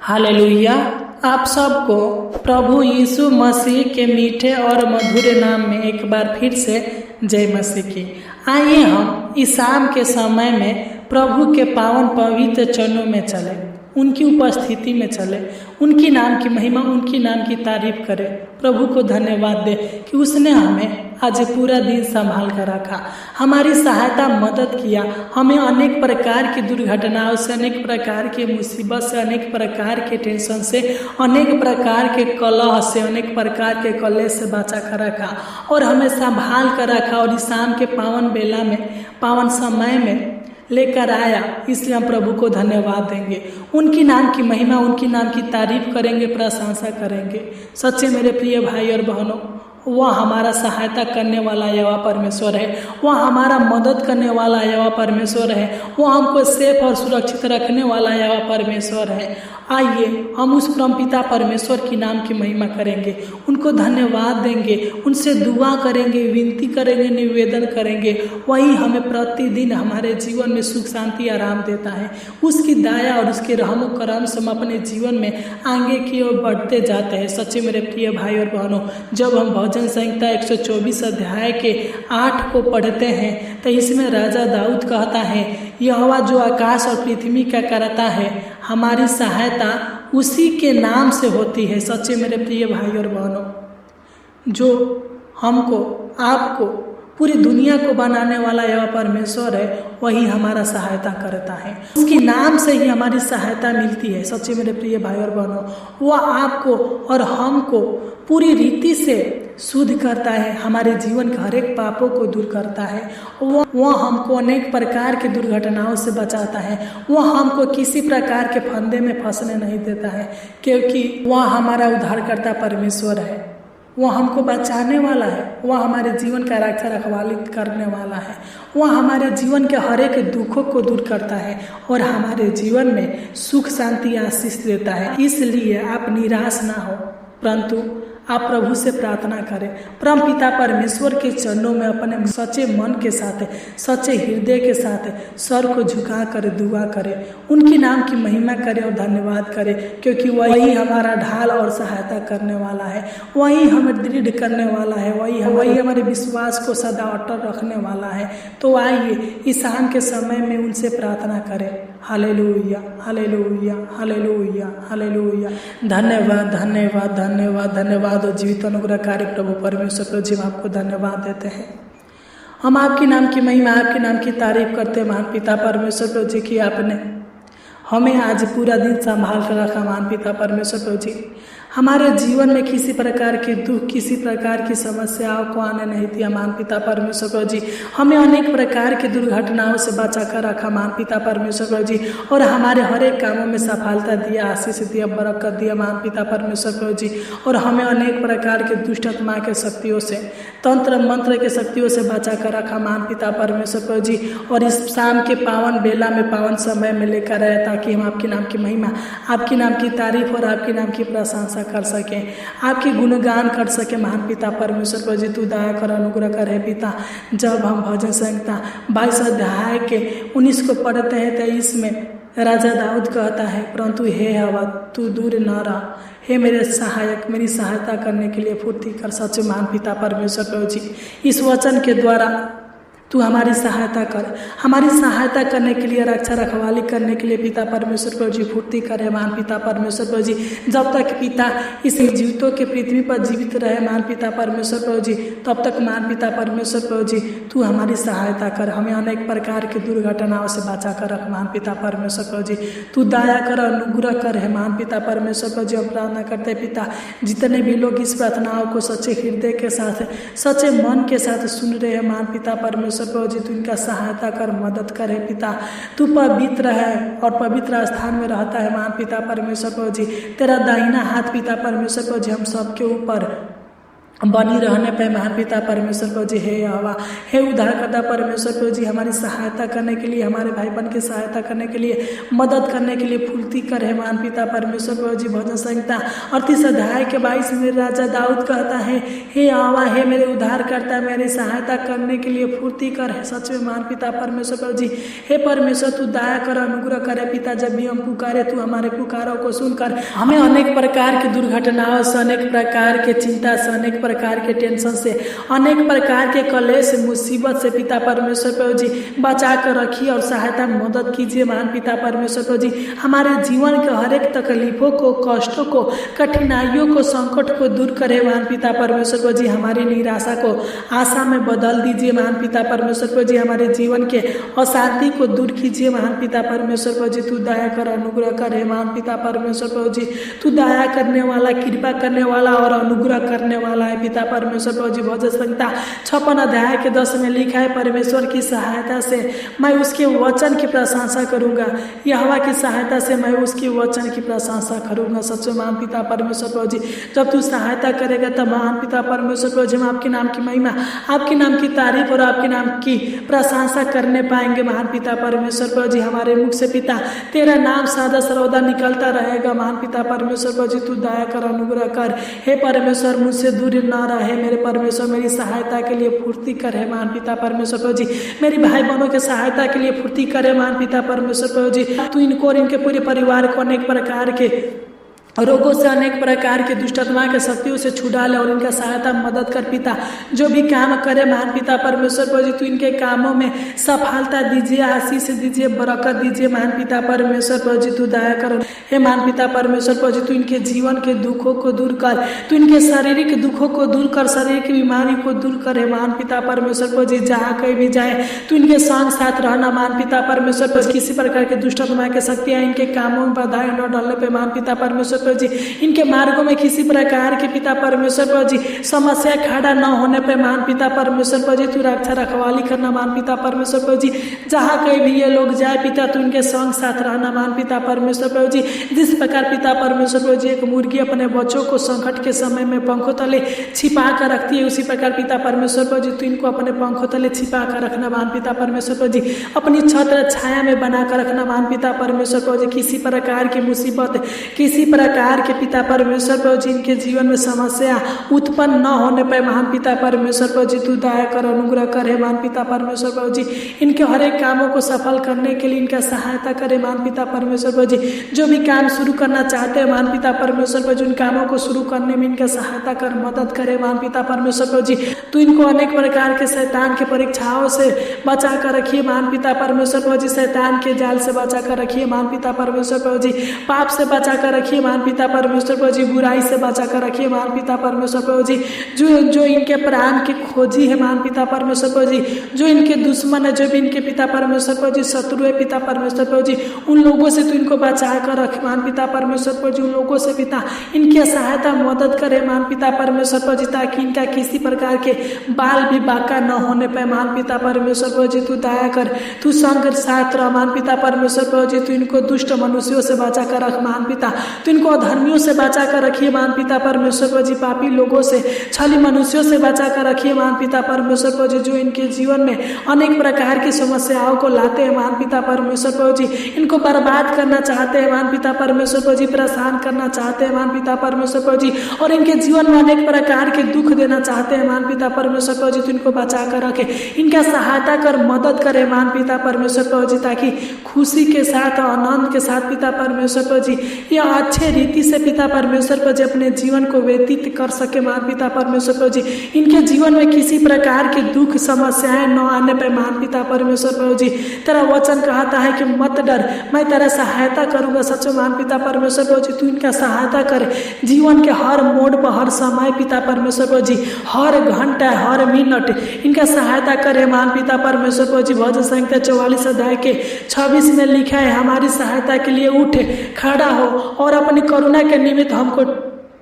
Hallelujah. आप सबको प्रभु यीशु मसीह के मीठे और मधुर नाम में एक बार फिर से जय मसीह की। आइए हम इस शाम के समय में प्रभु के पावन पवित्र चरणों में चले, उनकी उपस्थिति में चले, उनकी नाम की महिमा, उनकी नाम की तारीफ करें, प्रभु को धन्यवाद दे कि उसने हमें आज पूरा दिन संभाल कर रखा, हमारी सहायता मदद किया, हमें अनेक प्रकार की दुर्घटनाओं से, अनेक प्रकार की मुसीबत से, अनेक प्रकार के टेंशन से, अनेक प्रकार के कलह से, अनेक प्रकार के कलेश से बचा कर रखा और हमें संभाल कर रखा और इस शाम के पावन बेला में, पावन समय में लेकर आया। इसलिए हम प्रभु को धन्यवाद देंगे, उनकी नाम की महिमा, उनकी नाम की तारीफ करेंगे, प्रशंसा करेंगे। सच्चे मेरे प्रिय भाई और बहनों, वह हमारा सहायता करने वाला यहोवा परमेश्वर है, वह हमारा मदद करने वाला यहोवा परमेश्वर है, वह हमको सेफ और सुरक्षित रखने वाला यहोवा परमेश्वर है। आइए हम उस परमपिता परमेश्वर की नाम की महिमा करेंगे, उनको धन्यवाद देंगे, उनसे दुआ करेंगे, विनती करेंगे, निवेदन करेंगे। वही हमें प्रतिदिन हमारे जीवन में सुख शांति आराम देता है। उसकी दया और उसके रहम करम से हम अपने जीवन में आगे की ओर बढ़ते जाते हैं। सच्चे मेरे प्रिय भाई और बहनों, जब हम भजन संहिता 124 अध्याय के 8 को पढ़ते हैं तो इसमें राजा दाऊद कहता है, यहोवा जो आकाश और पृथ्वी का करता है, हमारी सहायता उसी के नाम से होती है। सच्चे मेरे प्रिय भाई और बहनों, जो हमको, आपको, पूरी दुनिया को बनाने वाला यह परमेश्वर है, वही हमारा सहायता करता है। उसके नाम से ही हमारी सहायता मिलती है। सच्चे मेरे प्रिय भाई और बहनों, वह आपको और हमको पूरी रीति से शुद्ध करता है, हमारे जीवन के हर एक पापों को दूर करता है। वह हमको अनेक प्रकार की दुर्घटनाओं से बचाता है, वह हमको किसी प्रकार के फंदे में फंसने नहीं देता है, क्योंकि वह हमारा उद्धारकर्ता परमेश्वर है। वह हमको बचाने वाला है, वह हमारे जीवन का रक्षा रखवाली करने वाला है, वह हमारे जीवन के हर एक दुखों को दूर करता है और हमारे जीवन में सुख शांति आशीष देता है। इसलिए आप निराश ना हो, परंतु आप प्रभु से प्रार्थना करें, परम पिता परमेश्वर के चरणों में अपने सच्चे मन के साथ, सच्चे हृदय के साथ सर को झुका कर दुआ करें, उनकी नाम की महिमा करें और धन्यवाद करें, क्योंकि वही हमारा ढाल और सहायता करने वाला है, वही हमें दृढ़ करने वाला है, वही हमारे विश्वास को सदा अटल रखने वाला है। तो आइए इस शाम के समय में उनसे प्रार्थना करें। Hallelujah, hallelujah, hallelujah, hallelujah. धन्यवाद, धन्यवाद, धन्यवाद, धन्यवाद और जीवित अनुग्रहकारी प्रभु परमेश्वर को जी आपको धन्यवाद देते हैं। हम आपके नाम की महिमा, आपके नाम की तारीफ करते हैं महान पिता परमेश्वर प्रभु जी की आपने हमें आज पूरा दिन संभाल कर रखा। महान पिता परमेश्वर प्रभु जी, हमारे जीवन में किसी प्रकार के दुख, किसी प्रकार की समस्याओं को आने नहीं दिया। महान पिता परमेश्वर प्रभु जी, हमें अनेक प्रकार की दुर्घटनाओं से बचा कर रखा। महान पिता परमेश्वर प्रभु जी, और हमारे हर एक कामों में सफलता दिया, आशीष दिया, बरकत दिया। महान पिता परमेश्वर प्रभु जी, और हमें अनेक प्रकार के दुष्ट आत्मा के शक्तियों से, तंत्र मंत्र के शक्तियों से बचा कर रखा। महान पिता परमेश्वर प्रभु जी, और इस शाम के पावन बेला में, पावन समय में लेकर आए, ताकि हम आपके नाम की महिमा, आपके नाम की तारीफ और आपके नाम की प्रशंसा कर सके, आपके गुणगान कर सके। महान पिता परमेश्वर प्रभु जी, तू दया कर, अनुग्रह कर हे पिता। जब हम भजन संहिता 22 अध्याय के 19 को पढ़ते हैं तो इसमें राजा दाऊद कहता है, परंतु हे हवा तू दूर न रह, हे मेरे सहायक, मेरी सहायता करने के लिए फुर्ती कर। सच महान पिता परमेश्वर प्रभु जी, इस वचन के द्वारा तू हमारी सहायता कर, हमारी सहायता करने के लिए, रक्षा रखवाली करने के लिए पिता परमेश्वर प्रभु जी फुर्ती करे। महान पिता परमेश्वर प्रभु जी, जब तक पिता इस जीवितों के पृथ्वी पर जीवित रहे महान पिता परमेश्वर प्रभु जी, तब तक महान पिता परमेश्वर प्रभु जी तू हमारी सहायता कर, हमें अनेक प्रकार की दुर्घटनाओं से बचा कर रख। महान पिता परमेश्वर प्रभु जी, तू दया कर, अनुग्रह कर है। महान पिता परमेश्वर प्रभु जी, हम प्रार्थना करते पिता, जितने भी लोग इस प्रार्थनाओं को सच्चे हृदय के साथ, सच्चे मन के साथ सुन रहे हैं, महान पिता परमेश्वर प्रभु जी तू इनका सहायता कर, मदद करे पिता। तू पवित्र है और पवित्र स्थान में रहता है। महान पिता परमेश्वर प्रभु जी, तेरा दाहिना हाथ पिता परमेश्वर प्रभु जी हम सबके ऊपर बनी रहने पे महान पिता परमेश्वर प्रभु जी, हे यहोवा, हे उद्धारकर्ता परमेश्वर प्रभु जी, हमारी सहायता करने के लिए, हमारे भाई बहन की सहायता करने के लिए, मदद करने के लिए फुर्ती कर, हे महान पिता परमेश्वर प्रभु जी। भजन संहिता 38 अध्याय के 22 में राजा दाऊद कहता है, हे यहोवा, हे मेरे उद्धारकर्ता, मेरी सहायता करने के लिए फुर्ती कर। है सच में महान पिता परमेश्वर प्रभु जी, हे परमेश्वर तू दया कर, अनुग्रह करे पिता। जब भी हम पुकारे तू हमारे पुकारों को सुनकर हमें अनेक प्रकार की दुर्घटनाओं से, अनेक प्रकार के चिंता से, अनेक प्रकार के टेंशन से, अनेक प्रकार के कलेश मुसीबत से पिता परमेश्वर प्रभु जी बचा कर रखिए और सहायता मदद कीजिए महान पिता परमेश्वर प्रभु जी। हमारे जीवन के हर एक तकलीफों को, कष्टों को, कठिनाइयों को, संकट को दूर करे महान पिता परमेश्वर प्रभु जी। हमारी निराशा को आशा में बदल दीजिए महान पिता परमेश्वर प्रभु जी। हमारे जीवन के अशांति को दूर कीजिए महान पिता परमेश्वर प्रभु जी। तू दया कर, अनुग्रह करे महान पिता परमेश्वर प्रभु जी। तू दया करने वाला, कृपा करने वाला और अनुग्रह करने वाला है पिता परमेश्वर प्रभु जी। भजन संहिता 56 अध्याय के 10 में लिखा है, परमेश्वर की सहायता से मैं उसके वचन की प्रशंसा करूंगा, यहोवा की सहायता से मैं उसके वचन की प्रशंसा करूंगा। सच में महान पिता परमेश्वर प्रभु जी, जब तू सहायता करेगा तब महान पिता परमेश्वर प्रभु जी हम आपके नाम की महिमा, आपके नाम की तारीफ और आपके नाम की प्रशंसा करने पाएंगे महान पिता परमेश्वर प्रभु जी। हमारे मुख से पिता तेरा नाम सदा सर्वदा निकलता रहेगा महान पिता परमेश्वर प्रभु जी। तू दया कर, अनुग्रह कर, हे परमेश्वर मुझसे दूर न रहे मेरे परमेश्वर। मेरी सहायता के लिए फुर्ती करे महान पिता परमेश्वर प्रभु जी। मेरी भाई बहनों के सहायता के लिए फुर्ती करे महान पिता परमेश्वर प्रभु जी। तू इनको और इनके पूरे परिवार को अनेक प्रकार के रोगों से, अनेक प्रकार के दुष्टत्मा के शक्तियों से छुड़ा ले और इनका सहायता मदद कर पिता। जो भी काम करे महान पिता परमेश्वर प्रभु जी, तू इनके कामों में सफलता दीजिए, आशीष दीजिए, बरकत दीजिए महान पिता परमेश्वर प्रभु जी। तू दया कर, हे महान पिता परमेश्वर प्रभु जी। तू इनके जीवन के दुखों को दूर कर, तू इनके शारीरिक दुखों को दूर कर, शरीर की बीमारी को दूर करे महान पिता परमेश्वर प्रभु जी। जहाँ कहीं भी जाए तू इनके संग साथ रहना महान पिता परमेश्वर प्रभु जी। किसी प्रकार के दुष्टत्मा के शक्तियाँ इनके कामों में बाधाएं न डालने पे महान पिता परमेश्वर प्रभु जी। इनके मार्गों में किसी प्रकार के पिता परमेश्वर प्रभु जी समस्या खड़ा न होने पे महान पिता परमेश्वर प्रभु जी। तू रक्षा रखवाली करना महान पिता परमेश्वर प्रभु जी। जहाँ कहीं भी ये लोग जाए पिता तू इनके संग साथ रहना महान पिता परमेश्वर प्रभु जी। जिस प्रकार पिता परमेश्वर प्रभु जी एक मुर्गी अपने बच्चों को संकट के समय में पंखों तले छिपा कर रखती है, उसी प्रकार पिता परमेश्वर प्रभु जी तू इनको अपने पंखों तले छिपा कर रखना महान पिता परमेश्वर प्रभु जी। अपनी छत्र छाया में बना कर रखना महान पिता परमेश्वर प्रभु जी। किसी प्रकार की मुसीबत, किसी प्रकार के पिता परमेश्वर प्रभु जी इनके जीवन में समस्या उत्पन्न न होने पर महान पिता परमेश्वर प्रभु जी तू दया कर, अनुग्रह करे महान पिता परमेश्वर प्रभु जी। इनके हर एक कामों को सफल करने के लिए इनका सहायता करे महान पिता परमेश्वर प्रभु जी। जो भी काम शुरू करना चाहते हैं महान पिता परमेश्वर प्रभु जी, उन कामों को शुरू करने में इनका सहायता कर, मदद करे महान पिता परमेश्वर प्रभु जी। तू इनको अनेक प्रकार के शैतान के परीक्षाओं से बचा कर रखिए महान पिता परमेश्वर प्रभु जी। शैतान के जाल से बचा कर रखिए महान पिता परमेश्वर प्रभु जी। पाप से बचा कर रखिए महान पिता परमेश्वर प्रभु जी। बुराई से बचा कर रखिए महान पिता परमेश्वर प्रभु जी। जो इनके प्राण के खोजी है महान पिता परमेश्वर प्रभु जी, जो इनके दुश्मन है, जो भी इनके पिता परमेश्वर प्रभु जी शत्रु है पिता परमेश्वर प्रभु जी, उन लोगों से तू इनको बचा कर रख महान पिता परमेश्वर प्रभु जी। उन लोगों से पिता इनकी सहायता मदद करे महान पिता परमेश्वर प्रभु जी, ताकि इनका किसी प्रकार के बाल भी बाका न होने पाए महान पिता परमेश्वर प्रभु जी। तू दया कर, तू संग साथ रह महान पिता परमेश्वर प्रभु जी। तू इनको दुष्ट मनुष्यों से बचा कर रख महान पिता, तू इनको अधर्मियों से बचा कर रखिए महान पिता परमेश्वर प्रभु जी। पापी लोगों से, छली मनुष्यों से बचा कर रखिए महान पिता परमेश्वर प्रभु जी। जो इनके जीवन में अनेक प्रकार की समस्याओं को लाते हैं महान पिता परमेश्वर प्रभु जी, इनको बर्बाद करना चाहते हैं महान पिता परमेश्वर प्रभु जी, परेशान करना चाहते हैं महान पिता परमेश्वर प्रभु जी, और इनके जीवन में अनेक प्रकार के दुख देना चाहते हैं महान पिता परमेश्वर प्रभु जी। तो इनको बचा कर रखे, इनका सहायता कर, मदद करे महान पिता परमेश्वर प्रभु जी, ताकि खुशी के साथ, आनंद के साथ पिता परमेश्वर प्रभु जी यह अच्छे रीति से पिता परमेश्वर प्रभु जी अपने जीवन को व्यतीत कर सके महान पिता परमेश्वर प्रभु जी। इनके जीवन में किसी प्रकार के दुख समस्याएं न आने पर महान पिता परमेश्वर प्रभु जी। तेरा वचन कहता है कि मत डर, मैं तेरा सहायता करूंगा। सचो महान पिता परमेश्वर प्रभु जी, तू इनका सहायता करे जीवन के हर मोड़ पर, हर समय पिता परमेश्वर प्रभु जी, हर घंटा, हर मिनट इनका सहायता करे महान पिता परमेश्वर प्रभु जी। भजन संहिता 44 अध्याय के 26 में लिखा है, हमारी सहायता के लिए उठ खड़ा हो और अपनी करुणा के निमित्त हमको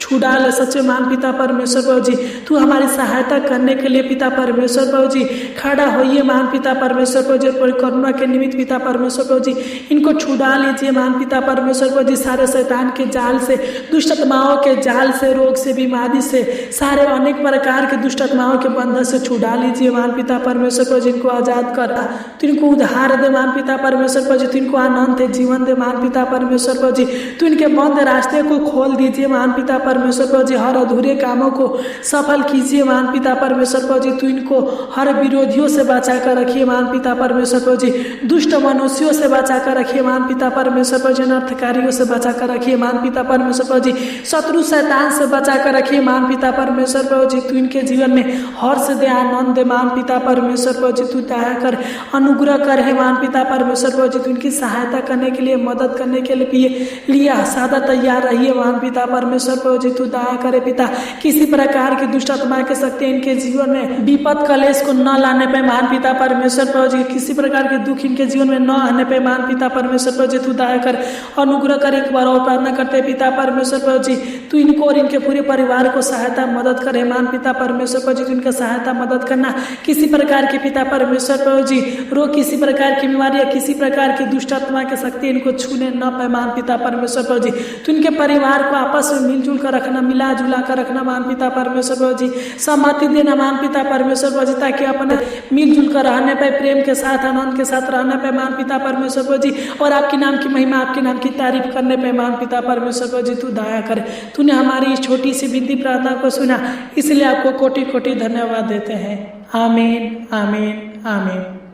छुड़ा ले सच्चे महान पिता परमेश्वर प्रभु जी। तू हमारी सहायता करने के लिए पिता परमेश्वर प्रभु जी खड़ा होइए महान पिता परमेश्वर प्रभु जी। करुणा के निमित्त पिता परमेश्वर प्रभु जी इनको छुड़ा लीजिए महान पिता परमेश्वर प्रभु जी। सारे शैतान के जाल से, दुष्ट आत्माओं के जाल से, रोग से, बीमारी से, सारे अनेक प्रकार के दुष्ट आत्माओं के बंधन से छुड़ा लीजिए महान पिता परमेश्वर प्रभु जी। इनको आजाद करा, तू इनको उद्धार दे महान पिता परमेश्वर प्रभु जी। तू इनको आनंद दे, जीवन दे महान पिता परमेश्वर प्रभु जी। तू इनके बंद रास्ते को खोल दीजिए महान पिता परमेश्वर प्रभु जी। हर अधूरे कामों को सफल कीजिए महान पिता परमेश्वर प्रभु जी। तू इनको हर विरोधियों से बचा कर रखिए महान पिता परमेश्वर प्रभु जी। दुष्ट मनुष्यों से बचा कर रखिए महान पिता परमेश्वर प्रभु जी। अनर्थकारियों से बचा कर रखिए महान पिता परमेश्वर प्रभु जी। शत्रु शैतान से बचा कर रखिए महान पिता परमेश्वर प्रभु जी। तू इनके जीवन में हर्ष दे, आनंद दे महान पिता परमेश्वर प्रभु जी। तू दया कर, अनुग्रह कर है महान पिता परमेश्वर प्रभु जी। तू इनकी सहायता करने के लिए, मदद करने के लिए सदा तैयार रहिए महान पिता परमेश्वर प्रभु जी। तू दया करे पिता, किसी प्रकार की दुष्ट आत्मा के शक्ति इनके जीवन में विपद कलेश को न लाने पे महान पिता परमेश्वर प्रभु जी। किसी प्रकार के दुख इनके जीवन में न आने पे महान पिता परमेश्वर प्रभु जी। तू दया कर, अनुग्रह कर। एक बार और प्रार्थना करते पिता परमेश्वर प्रभु जी, तू इनको और इनके पूरे परिवार को सहायता मदद करे महान पिता परमेश्वर प्रभु जी। तू इनका सहायता मदद करना, किसी प्रकार के पिता परमेश्वर प्रभु जी रोग, किसी प्रकार की बीमारी या किसी प्रकार की दुष्ट आत्मा की शक्ति इनको छूने न पाए महान पिता परमेश्वर प्रभु जी। तू इनके परिवार को आपस में मिलजुल कर रखना, मिला जुला कर रखना महान पिता परमेश्वर प्रभु जी। सहमति देना महान पिता परमेश्वर प्रभु जी, ताकि अपने मिलजुल कर रहने पे, प्रेम के साथ, आनंद के साथ रहने पे महान पिता परमेश्वर प्रभु जी। और आपके नाम की महिमा, आपके नाम की तारीफ करने पे महान पिता परमेश्वर प्रभु जी तू दया करे। तूने हमारी इस छोटी सी विनती प्रार्थना को सुना, इसलिए आपको कोटि कोटि धन्यवाद देते हैं। आमीन, आमीन, आमीन।